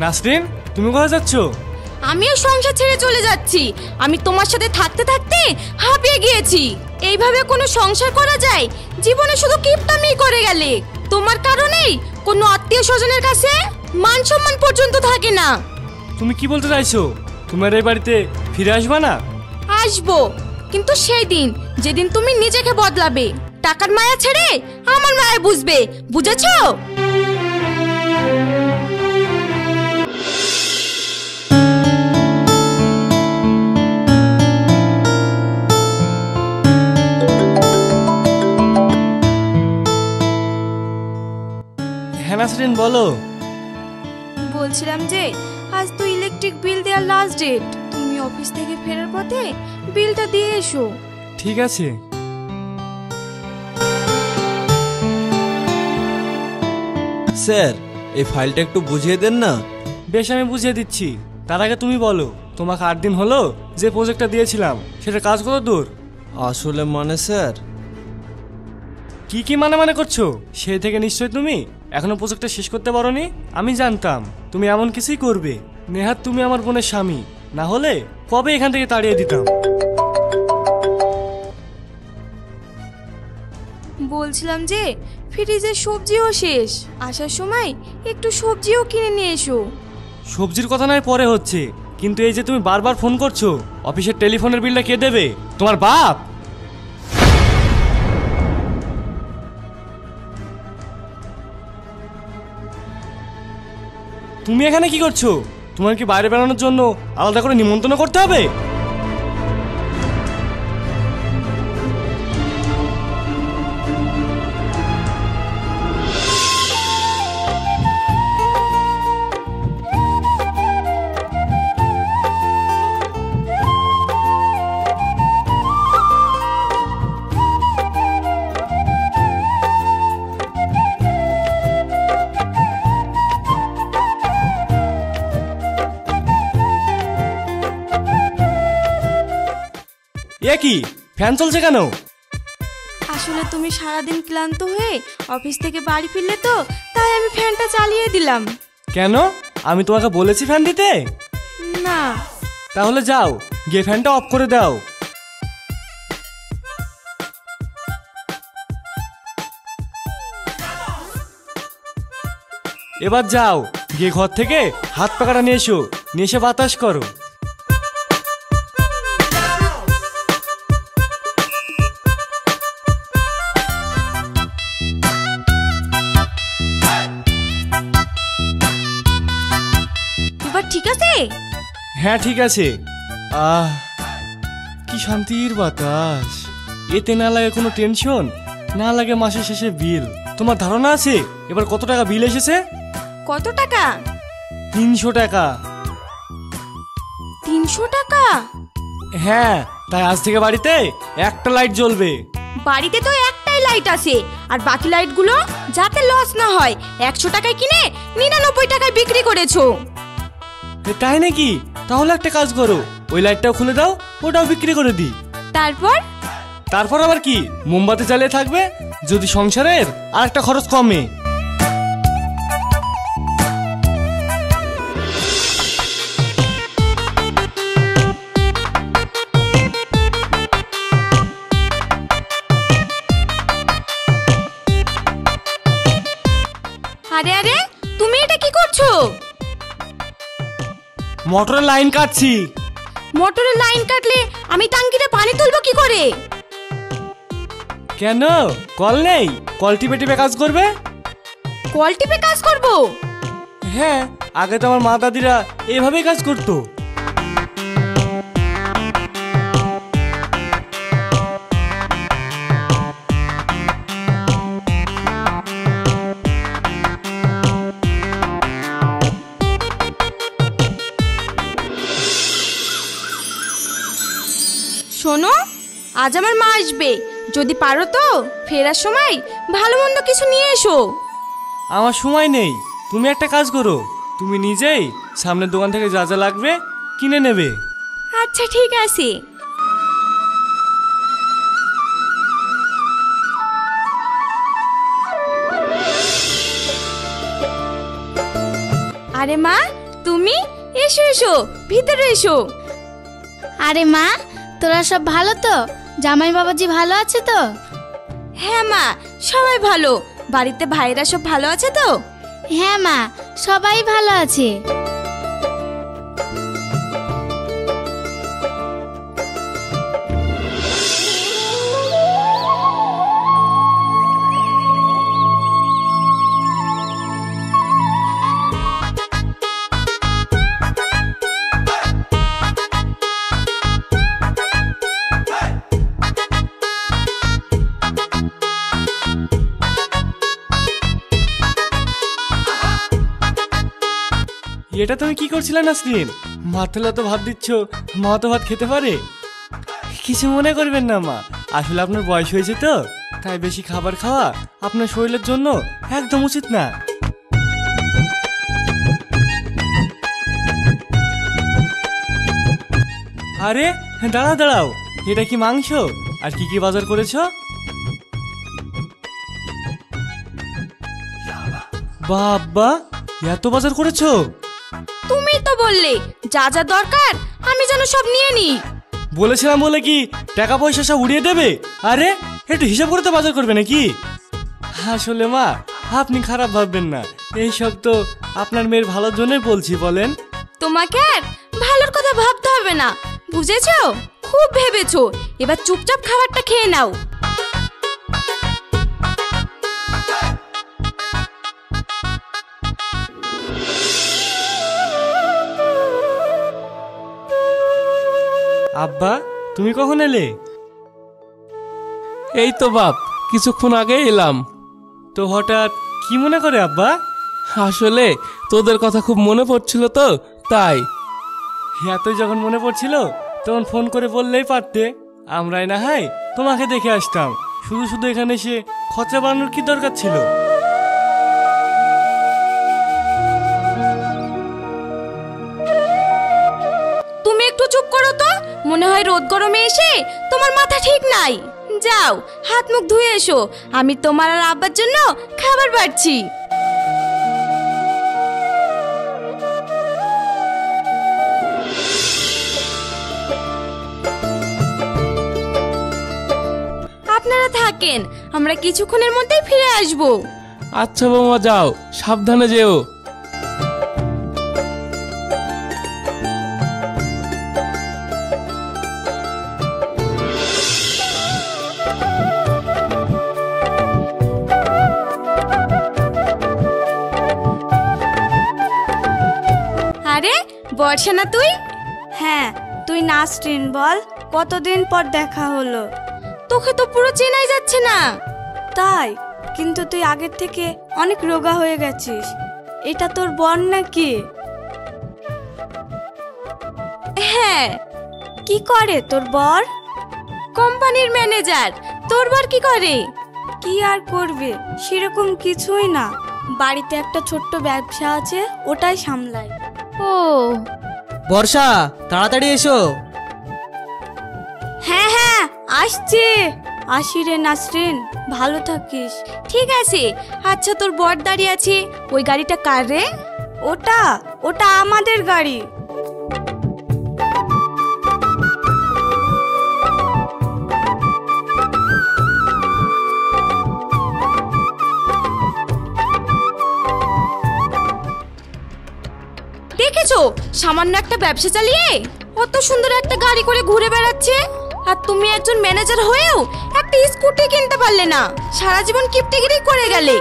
নাসরিন, তুমি কোথায় যাচ্ছ? আমিও সংসার ছেড়ে চলে যাচ্ছি। আমি তোমার সাথে থাকতে থাকতে হাঁপিয়ে গিয়েছি। এইভাবে কোনো সংসার করা যায়? জীবনে শুধু কিপটামি করে গেলে। তোমার কারণেই কোনো আত্মীয় স্বজনের কাছে মান সম্মান পর্যন্ত থাকে না। তুমি কি বলতে চাইছো? তোমার এই বাড়িতে ফিরে আসবে না? আসবো, কিন্তু সেই দিন যেদিন তুমি নিজেকে বদলাবে, টাকার মায়া ছেড়ে আমার মায়া বুঝবে, বুঝেছো? হ্যাঁ নাসরিন, বলো। বলছিলাম যে আজ তো ইলেকট্রিক বিল দেওয়ার লাস্ট ডেট। তুমি অফিস থেকে ফেরার পথে বিলটা দিয়ে এসো। ঠিক আছে। স্যার, এই ফাইলটা একটু বুঝিয়ে দেন না। বেশ, আমি বুঝিয়ে দিচ্ছি। তার আগে তুমি বলো, তোমাকে 8 দিন হলো যে প্রজেক্টটা দিয়েছিলাম সেটা কাজ কত দূর? আসলে মানে স্যার, কি কি মানে করছো? সেই থেকে নিশ্চয় তুমি এখনো প্রজেক্টটা শেষ করতে পারোনি। আমি জানতাম তুমি এমন কিছুই করবে। নেহাত তুমি আমার বোনের স্বামী, না হলে কবে এখান থেকে তাড়িয়ে দিতাম। বলছিলাম যে ফ্রিজের সবজিও শেষ, আসার সময় একটু সবজিও কিনে নিয়ে এসো। সবজির কথা নয় পরে হচ্ছে, কিন্তু এই যে তুমি বারবার ফোন করছো, অফিসের টেলিফোনের বিলটা কে দেবে? তোমার বাপ। তুমি এখানে কি করছো? তোমার কি বাইরে বেড়ানোর জন্য আলাদা করে নিমন্ত্রণ করতে হবে? এ কি, ফ্যান চলছে কেন? আসলে তুমি সারাদিন ক্লান্ত হয়ে অফিস থেকে বাড়ি ফিরলে তো, তাই আমি ফ্যানটা চালিয়ে দিলাম। কেন? আমি তোমাকে বলেছি ফ্যান দিতে? না। তাহলে যাও গিয়ে ফ্যানটা অফ করে দাও। এবার যাও গিয়ে ঘর থেকে হাত পাখাটা নিয়ে এসো, নিয়ে এসে বাতাস করো। এবার ঠিক আছে? হ্যাঁ ঠিক আছে। কি শান্তির বাতাস। এতে না লাগে কোনো টেনশন, না লাগে মাসের শেষে বিল। তোমার ধারণা আছে এবার কত টাকা বিল এসেছে? কত টাকা? 300 টাকা। 300 টাকা? হ্যাঁ, তাই আজ থেকে বাড়িতে একটা লাইট জ্বলবে। বাড়িতে তো একটাই লাইট আছে, আর বাকি লাইটগুলো যাতে লস না হয় 100 টাকায় কিনে 99 টাকায় বিক্রি করেছো। তাই নাকি? তাহলে একটা কাজ করো, ওই লাইটটাও খুলে দাও, ওটাও বিক্রি করে দিই। তারপর? তারপর আবার কি, মোমবাতি জ্বালিয়ে থাকবে, যদি সংসারের আর একটা খরচ কমে। আরে আরে, তুমি এটা কি করছো? মোটরের লাইন কাটছি। মোটরের লাইন কাটলে আমি টাঙ্কিতে পানি তুলবো কি করে? কেন, কল নেই? কল টিপে টিপে কাজ করবে। কল টিপে কাজ করবো? হ্যাঁ, আগে তো আমার মা দাদিরা এইভাবেই কাজ করতো। শোনো, আজ আমার মা আসবে, যদি পারো তো ফেরার সময় ভালো মন্দ কিছু নিয়ে এসো। আমার সময় নেই, তুমি একটা কাজ করো, তুমি নিজেই সামনের দোকান থেকে যা যা লাগবে কিনে নেবে। আচ্ছা ঠিক আছে। আরে মা, তুমি এসো এসো, ভিতরে এসো। আরে মা, তোরা সব ভালো তো? জামাই বাবাজি ভালো আছে তো? হ্যাঁ মা, সবাই ভালো। বাড়িতে ভাইরা সব ভালো আছে তো? হ্যাঁ মা, সবাই ভালো আছে। এটা তুমি কি করছিলে নাসরিন? মাথালা তো ভাত দিচ্ছ, মা তো ভাত খেতে পারে। কিছু মনে করবেন না মা, আসলে আপনার বয়স হয়েছে তো, তাই বেশি খাবার খাওয়া আপনার শরীরের জন্য একদম উচিত না। আরে দাঁড়াও দাঁড়াও, এটা কি মাংস? আর কি কি বাজার করেছো? বাবা, এত বাজার করেছো? তুমি তো বললে যা যা দরকার আমি যেন সব নিয়ে নি। বলেছিলাম বলে কি টাকা পয়সা সব উড়িয়ে দেবে? আরে একটু হিসাব করে তো বাজার করবে নাকি? আসলে মা, আপনি খারাপ ভাববেন না, এইসব তো আপনার মেয়ের ভালোর জন্যই বলছি। বলেন। তোমাকে আর ভালোর কথা ভাবতে হবে না, বুঝেছো? খুব ভেবেছো, এবার চুপচাপ খাবারটা খেয়ে নাও। আব্বা, তুমি কখন এলে? এই তো বাপ, কিছুক্ষণ আগে এলাম। তো হঠাৎ কি মনে করে আব্বা? আসলে তোদের কথা খুব মনে পড়ছিল তো, তাই। এতই যখন মনে পড়ছিল তখন ফোন করে বললেই পারতে, আমরাই না হয় তোমাকে দেখে আসতাম। শুধু শুধু এখানে এসে খরচা বাড়ানোর কি দরকার ছিল? তুমি একটু চুপ করো তো, মনে হয় রোদ গরমে এসে তোমার মাথা ঠিক নাই। যাও হাত মুখ ধুয়ে এসো, আমি তোমার আর আব্বার জন্য খাবার বাড়ছি। আপনারা থাকেন, আমরা কিছুক্ষণের মধ্যেই ফিরে আসবো। আচ্ছা বৌমা, যাও, সাবধানে যেও। আরে বর্ষা না তুই? হ্যাঁ, তুই নাসরিন, বল কতদিন পর দেখা হলো। তোকে তো পুরো চেনাই যাচ্ছে না। তাই? কিন্তু তুই আগের থেকে অনেক রোগা হয়ে গেছিস। এটা তোর বোন নাকি? হ্যাঁ। কি করে তোর বর? কোম্পানির ম্যানেজার। তোর বর কি করে? কি আর করবে, সেরকম কিছুই না। বাড়িতে একটা ছোট্ট ব্যবসা আছে, ওটাই সামলায়। ও বর্ষা, তাড়াতাড়ি এসো। হ্যাঁ হ্যাঁ, আসছি। আসি রে নাসরিন, ভালো থাকিস। ঠিক আছে। আচ্ছা, তোর বর দাঁড়িয়ে আছে, ওই গাড়িটা কার রে? ওটা ওটা আমাদের গাড়ি। দেখেছো, সামান্য একটা ব্যবসা চালিয়ে কত সুন্দর একটা গাড়ি করে ঘুরে বেড়াচ্ছে। আর তুমি একজন ম্যানেজার হয়েও একটা স্কুটি কিনতে পারলে না, সারা জীবন কিপটেগিরি করে গেলে।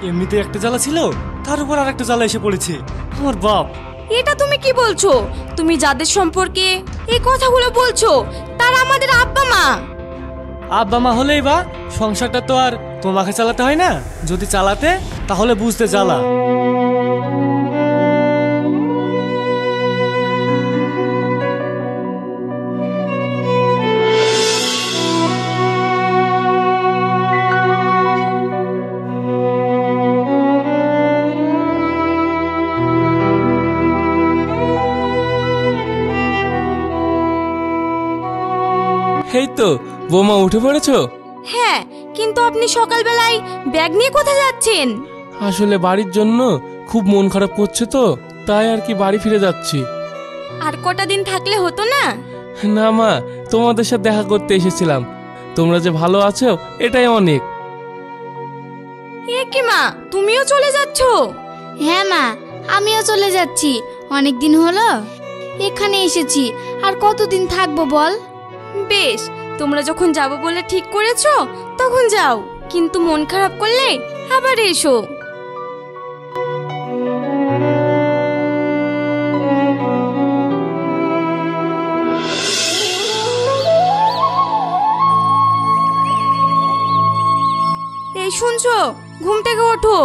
এমনিতে একটা জ্বালা ছিল, তার উপর আর একটা জ্বালা এসে পড়েছে। আমার বাপ। এটা তুমি কি বলছো? তুমি যাদের সম্পর্কে এই কথাগুলো বলছো তারা আমাদের আব্বা মা। আব্বা মা হলেই বা সংসারটা তো আর তোমাকে চালাতে হয় না? যদি চালাতে তাহলে বুঝতে জ্বালা। এই তো বৌমা উঠে পড়েছো? হ্যাঁ, কিন্তু আপনি সকালবেলায় ব্যাগ নিয়ে কোথায় যাচ্ছেন? আসলে বাড়ির জন্য খুব মন খারাপ করছে তো, তাই আর কি বাড়ি ফিরে যাচ্ছি। আর কটা দিন থাকলে হতো না? না মা, তোমাদের সাথে দেখা করতে এসেছিলাম। তোমরা যে ভালো আছো এটাই অনেক। এ কি মা, তুমিও চলে যাচ্ছ? হ্যাঁ মা, আমিও চলে যাচ্ছি। অনেক দিন হলো এখানে এসেছি, আর কতদিন থাকবো বল? বেশ, তোমরা যখন যাবো বলে ঠিক করেছো তখন যাও, কিন্তু মন খারাপ করলে আবার এসো। এই শুনছো, ঘুম থেকে ওঠো।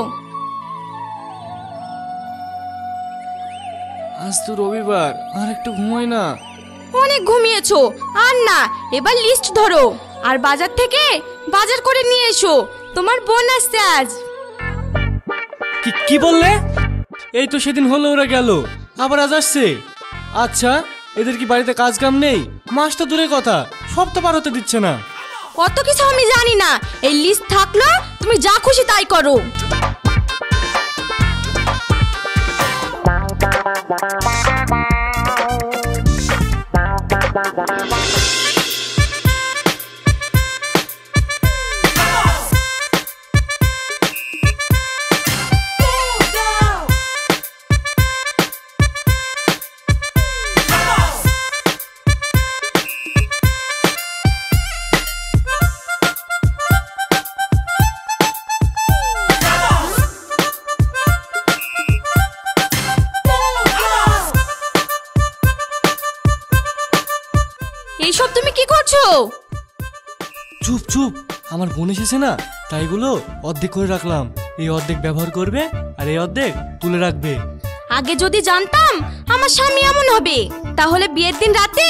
আজ তো রবিবার, আর একটু ঘুমাই না। অনেক ঘুমিয়েছো, আর না, এবার লিস্ট ধরো আর বাজার থেকে বাজার করে নিয়ে এসো, তোমার বোন আসছে আজ। কি বললে? এই তো সেদিন হলো ওরা গেল, আবার আজ আসছে। আচ্ছা, এদের কি বাড়িতে কাজ কাম নেই? মাস তো দূরের কথা, সব তো পার হতে দিচ্ছে না। অত কিছু আমি জানি না, এই লিস্ট থাকলো, তুমি যা খুশি তাই করো। এইসব তুমি কি করছো? চুপ চুপ, আমার বোন এসেছে না, তাই গুলো অর্ধেক করে রাখলাম। এই অর্ধেক ব্যবহার করবে আর এই অর্ধেক তুলে রাখবে। আগে যদি জানতাম আমার স্বামী এমন হবে, তাহলে বিয়ের দিন রাতে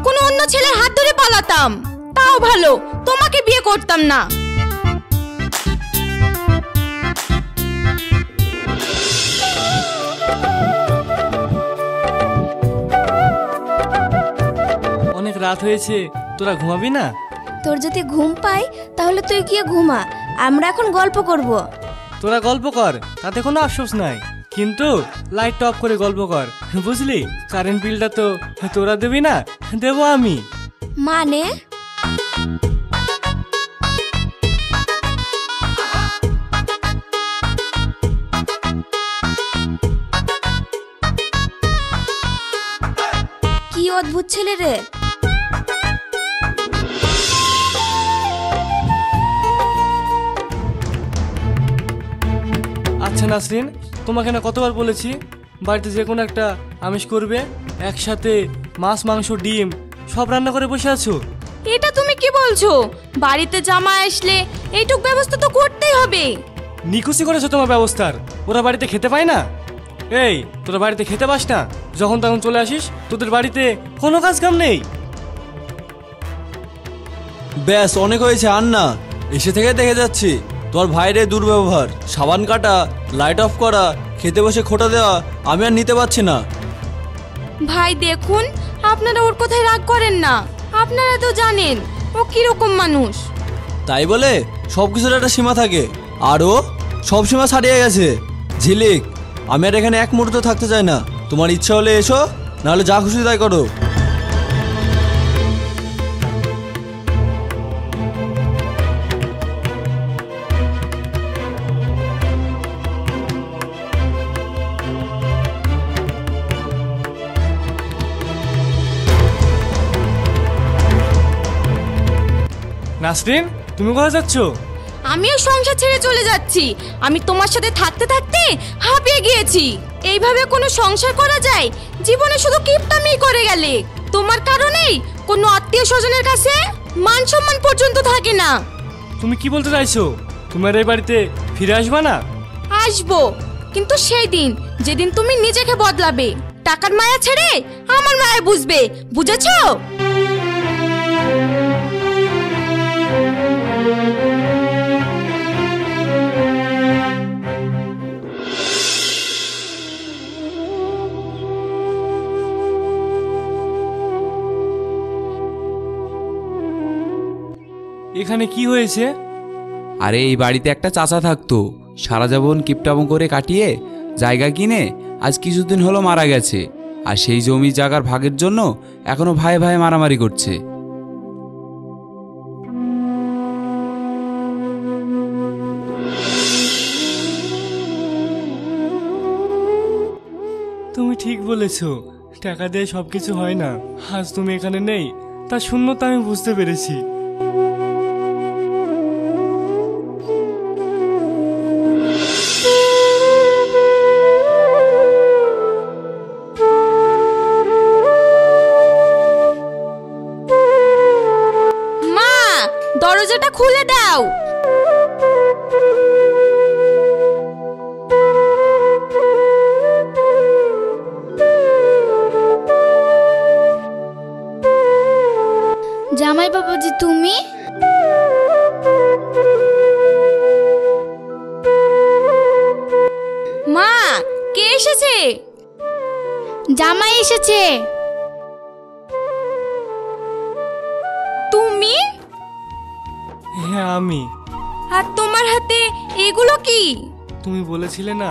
কোনো অন্য ছেলের হাত ধরে পালাতাম। তাও ভালো, তোমাকে বিয়ে করতাম না। অনেক রাত হয়েছে, তোরা ঘুমাবি না? তোর যদি ঘুম পাই তাহলে তুই গিয়ে ঘুমা, আমরা এখন গল্প করব। তোরা গল্প কর, তাতে কোনো আফসোস নাই, কিন্তু লাইট অফ করে গল্প কর, বুঝলি? কারেন্ট বিলটা তো তোরা দেবি না, দেবো আমি। মানে? কি অদ্ভুত ছেলে রে। আচ্ছা নাসরিন, তোমাকে না কতবার বলেছি বাড়িতে যে কোনো একটা আমিষ করবে, একসাথে মাছ মাংস ডিম সব রান্না করে বসে আছো। এটা তুমি কি বলছো? বাড়িতে জামাই আসলে এইটুক ব্যবস্থা তো করতেই হবে। নিকুচি করেছো তোমার ব্যবস্থার, ওরা বাড়িতে খেতে পায় না? এই, তোরা বাড়িতে খেতে পাস না, যখন তখন চলে আসিস, তোদের বাড়িতে কোনো কাজ কাম নেই। ব্যাস অনেক হয়েছে, আর না। এসে থেকে দেখে যাচ্ছি তোর ভাইরে দুর্ব্যবহার, সাবান কাটা, লাইট অফ করা, খেতে বসে খোটা দেওয়া, আমি আর নিতে পারছি না। ভাই দেখুন, আপনারা ওর কথায় রাগ করেন না, আপনারা তো জানেন ও কিরকম মানুষ। তাই বলে সব কিছুর একটা সীমা থাকে, আর ও সব সীমা ছাড়িয়ে গেছে। ঝিলিক, আমি আর এখানে এক মুহূর্ত থাকতে চাই না। তোমার ইচ্ছা হলে এসো, নাহলে যা খুশি তাই করো। নাসরিন, তুমি কোথায় যাচ্ছ? আমিও সংসার ছেড়ে চলে যাচ্ছি। আমি তোমার সাথে থাকতে থাকতে হাঁপিয়ে গিয়েছি। এইভাবে কোনো সংসার করা যায়? জীবনে শুধু কিপটামি করে গেলে। তোমার কারণেই কোনো আত্মীয় স্বজনের কাছে মান সম্মান পর্যন্ত থাকে না। তুমি কি বলতে চাইছো? তোমার এই বাড়িতে ফিরে আসবা না? আসবো, কিন্তু সেই দিন যেদিন তুমি নিজেকে বদলাবে, টাকার মায়া ছেড়ে আমার মায়া বুঝবে, বুঝেছো? এখানে কি হয়েছে? আরে এই বাড়িতে একটা চাচা থাকতো, সারা জীবন কিপটামো করে কাটিয়ে জায়গা কিনে আজ কিছুদিন হলো মারা গেছে। আর সেই জমি জায়গার ভাগের জন্য এখনো ভাই ভাই মারামারি করছে। তুমি ঠিক বলেছ, টাকা দিয়ে সবকিছু হয় না। আজ তুমি এখানে নেই, তার শূন্যতা আমি বুঝতে পেরেছি। মা, দরজাটা খুলে দাও। জামাই বাবাজি তুমি? মা, কে এসেছে? জামাই এসেছে। তুমি? হ্যাঁ আমি। আর তোমার হাতে এগুলো কি? তুমি বলেছিলে না,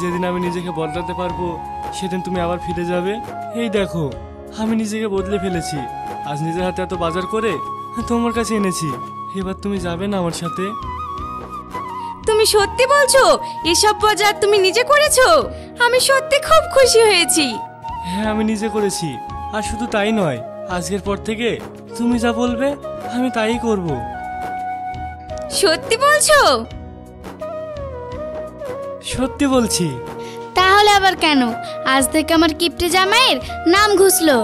যেদিন আমি নিজেকে বদলাতে পারবো সেদিন তুমি আবার ফিরে যাবে। এই দেখো, আমি নিজেকে বদলে ফেলেছি। আজ নিজের হাতে এত বাজার করে তোমার কাছে এনেছি। এবার তুমি যাবে না আমার সাথে? তুমি সত্যি বলছো এসব বাজার তুমি নিজে করেছো? আমি সত্যি খুব খুশি হয়েছি। হ্যাঁ আমি নিজে করেছি। আর শুধু তাই নয়, আজকের পর থেকে তুমি যা বলবে আমি তাই করব। সত্যি বলছো? সত্যি বলছি। তাহলে আবার কেন? আজ থেকে আমার কিপ্টে জামাইয়ের নাম ঘুষলো।